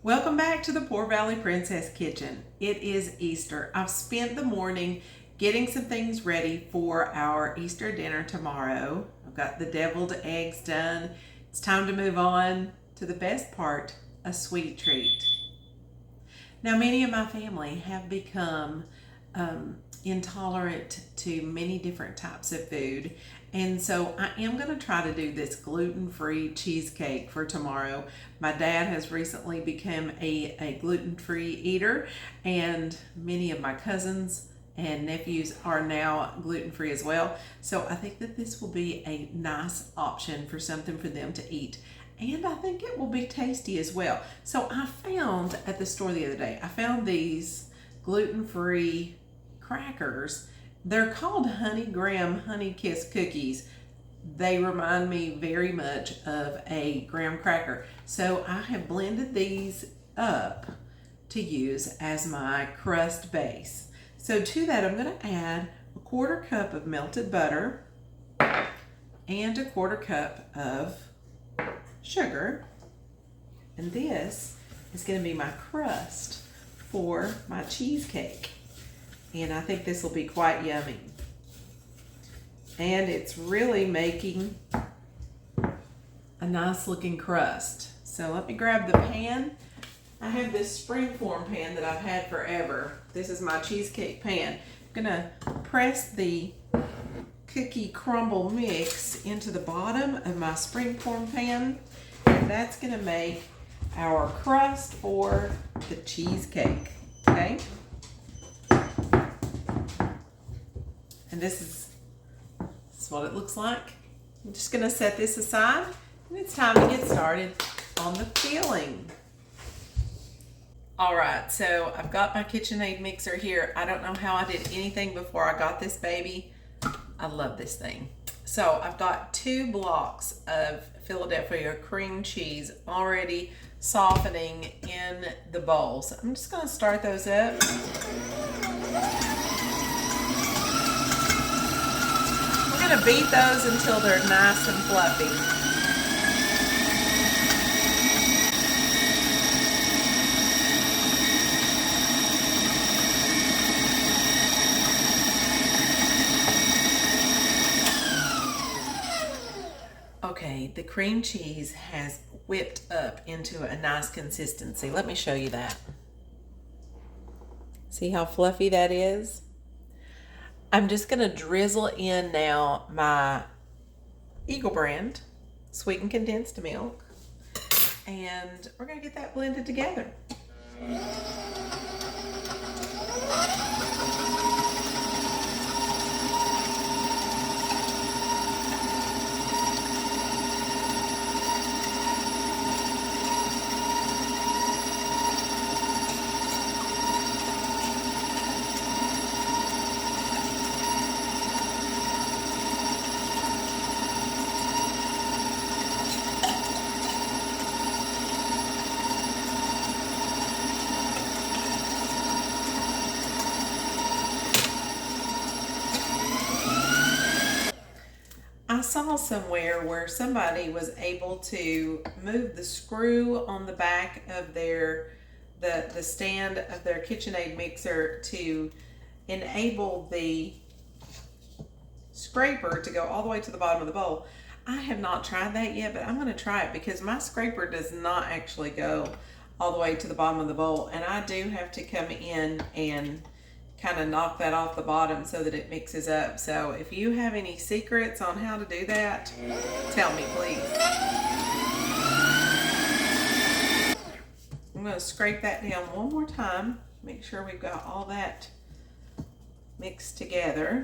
Welcome back to the Poor Valley Princess Kitchen. It is Easter. I've spent the morning getting some things ready for our Easter dinner tomorrow. I've got the deviled eggs done. It's time to move on to the best part, a sweet treat. Now, many of my family have become intolerant to many different types of food. And so I am going to try to do this gluten-free cheesecake for tomorrow. My dad has recently become a gluten-free eater, and many of my cousins and nephews are now gluten-free as well. So I think that this will be a nice option for something for them to eat. And I think it will be tasty as well. So I found at the store the other day, I found these gluten-free crackers. They're called Honey Graham Honey Kiss cookies. They remind me very much of a graham cracker. So I have blended these up to use as my crust base. So to that, I'm going to add a 1/4 cup of melted butter and a 1/4 cup of sugar. And this is going to be my crust for my cheesecake. And I think this will be quite yummy. And it's really making a nice looking crust. So let me grab the pan. I have this springform pan that I've had forever. This is my cheesecake pan. I'm gonna press the cookie crumble mix into the bottom of my springform pan. And that's gonna make our crust for the cheesecake, okay? And this is what it looks like. I'm just going to set this aside, and it's time to get started on the filling. All right, so I've got my KitchenAid mixer here. I don't know how I did anything before I got this baby. I love this thing. So I've got 2 blocks of Philadelphia cream cheese already softening in the bowl. So I'm just going to start those up. I'm going to beat those until they're nice and fluffy. Okay, the cream cheese has whipped up into a nice consistency. Let me show you that. See how fluffy that is? I'm just going to drizzle in now my Eagle brand sweetened condensed milk, and we're going to get that blended together. I saw somewhere where somebody was able to move the screw on the back of the stand of their KitchenAid mixer to enable the scraper to go all the way to the bottom of the bowl. I have not tried that yet, but I'm going to try it because my scraper does not actually go all the way to the bottom of the bowl, and I do have to come in and kind of knock that off the bottom so that it mixes up. So if you have any secrets on how to do that, tell me, please. I'm going to scrape that down one more time. Make sure we've got all that mixed together.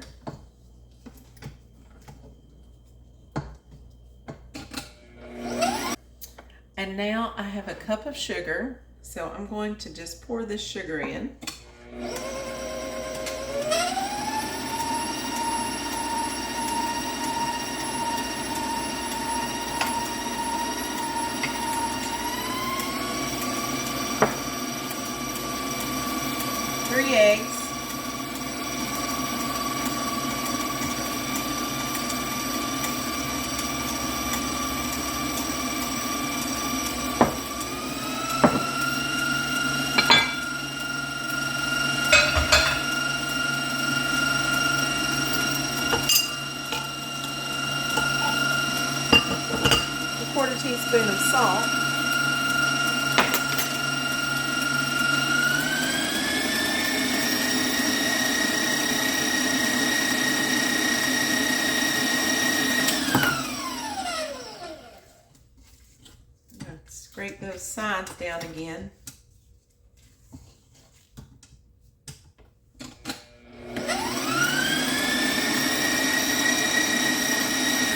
And now I have a cup of sugar. So I'm going to just pour this sugar in. Three eggs. 1/4 teaspoon of salt. Scrape those sides down again.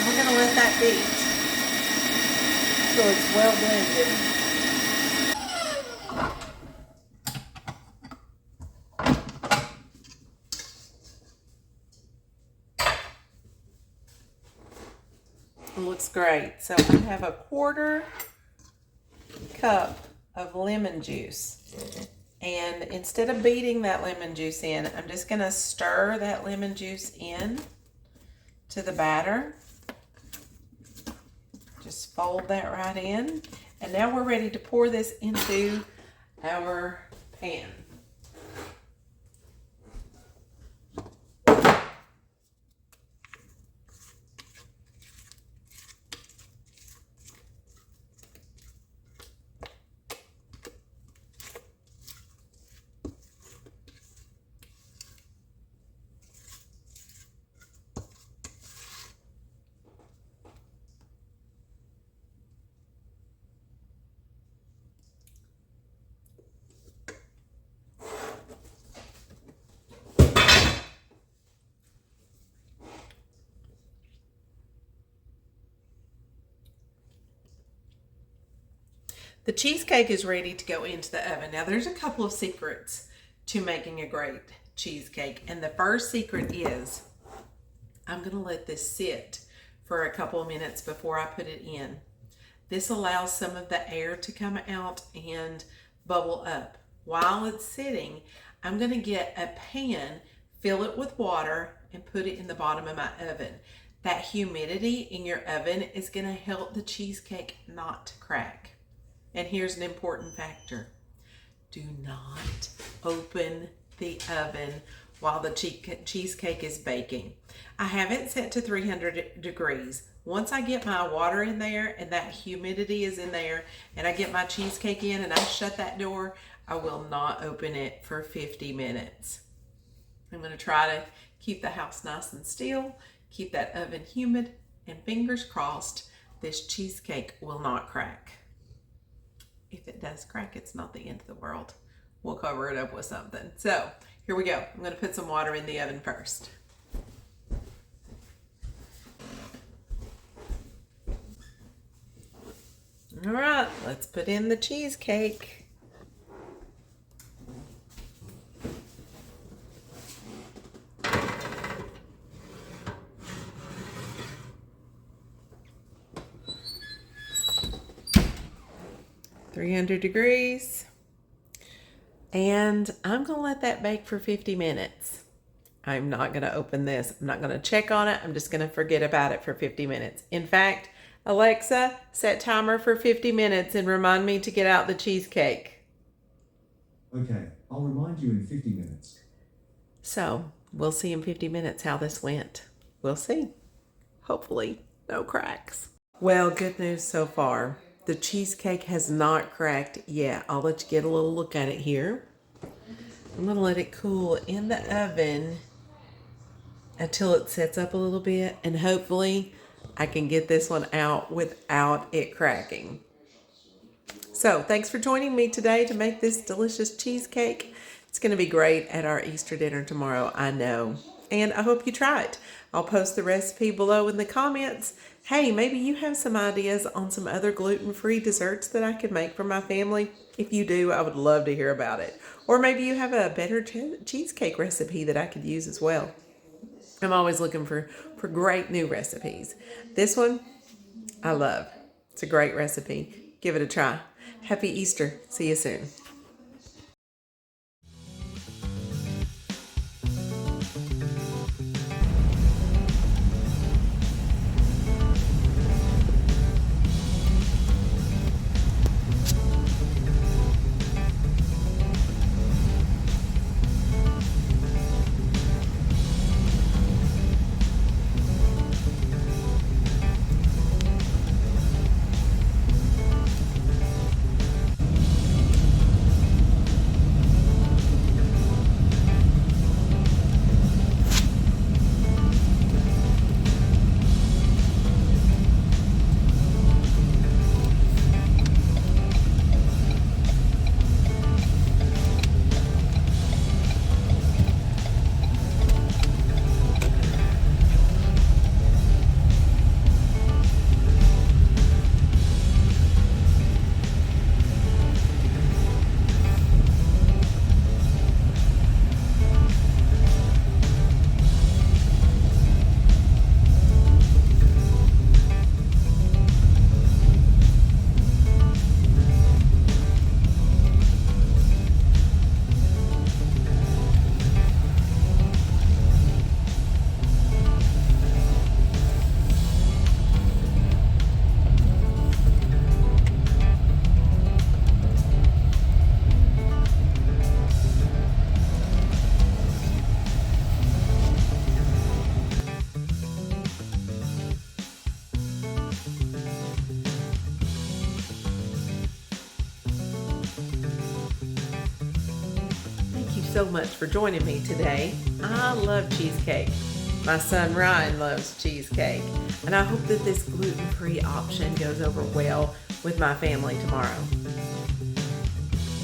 We're going to let that beat so it's well blended. It looks great. So I have a 1/4 cup of lemon juice, and instead of beating that lemon juice in, I'm just going to stir that lemon juice in to the batter. Just fold that right in, and now we're ready to pour this into our pan. The cheesecake is ready to go into the oven. Now there's a couple of secrets to making a great cheesecake. And the first secret is I'm going to let this sit for a couple of minutes before I put it in. This allows some of the air to come out and bubble up. While it's sitting, I'm going to get a pan, fill it with water, and put it in the bottom of my oven. That humidity in your oven is going to help the cheesecake not to crack. And here's an important factor. Do not open the oven while the cheesecake is baking. I have it set to 300 degrees. Once I get my water in there and that humidity is in there and I get my cheesecake in and I shut that door, I will not open it for 50 minutes. I'm going to try to keep the house nice and still, keep that oven humid, and fingers crossed this cheesecake will not crack. If it does crack, it's not the end of the world. We'll cover it up with something. So here we go. I'm going to put some water in the oven first. All right, let's put in the cheesecake. .300 degrees, and I'm gonna let that bake for 50 minutes. I'm not gonna open this. I'm not gonna check on it. I'm just gonna forget about it for 50 minutes. In fact, Alexa, set timer for 50 minutes and remind me to get out the cheesecake. Okay, I'll remind you in 50 minutes. So we'll see in 50 minutes how this went. We'll see. Hopefully no cracks. Well, good news so far. The cheesecake has not cracked yet. I'll let you get a little look at it here. I'm going to let it cool in the oven until it sets up a little bit, and hopefully I can get this one out without it cracking. So thanks for joining me today to make this delicious cheesecake. It's going to be great at our Easter dinner tomorrow, I know. And I hope you try it. I'll post the recipe below in the comments. Hey, maybe you have some ideas on some other gluten-free desserts that I could make for my family. If you do, I would love to hear about it. Or maybe you have a better cheesecake recipe that I could use as well. I'm always looking for great new recipes. This one, I love. It's a great recipe. Give it a try. Happy Easter. See you soon. so much for joining me today. I love cheesecake. My son Ryan loves cheesecake. And I hope that this gluten-free option goes over well with my family tomorrow.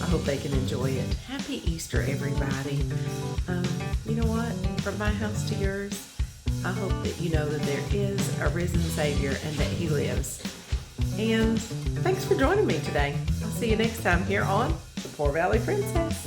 I hope they can enjoy it. Happy Easter, everybody. You know what? From my house to yours, I hope that you know that there is a risen Savior and that He lives. And thanks for joining me today. I'll see you next time here on The Poor Valley Princess.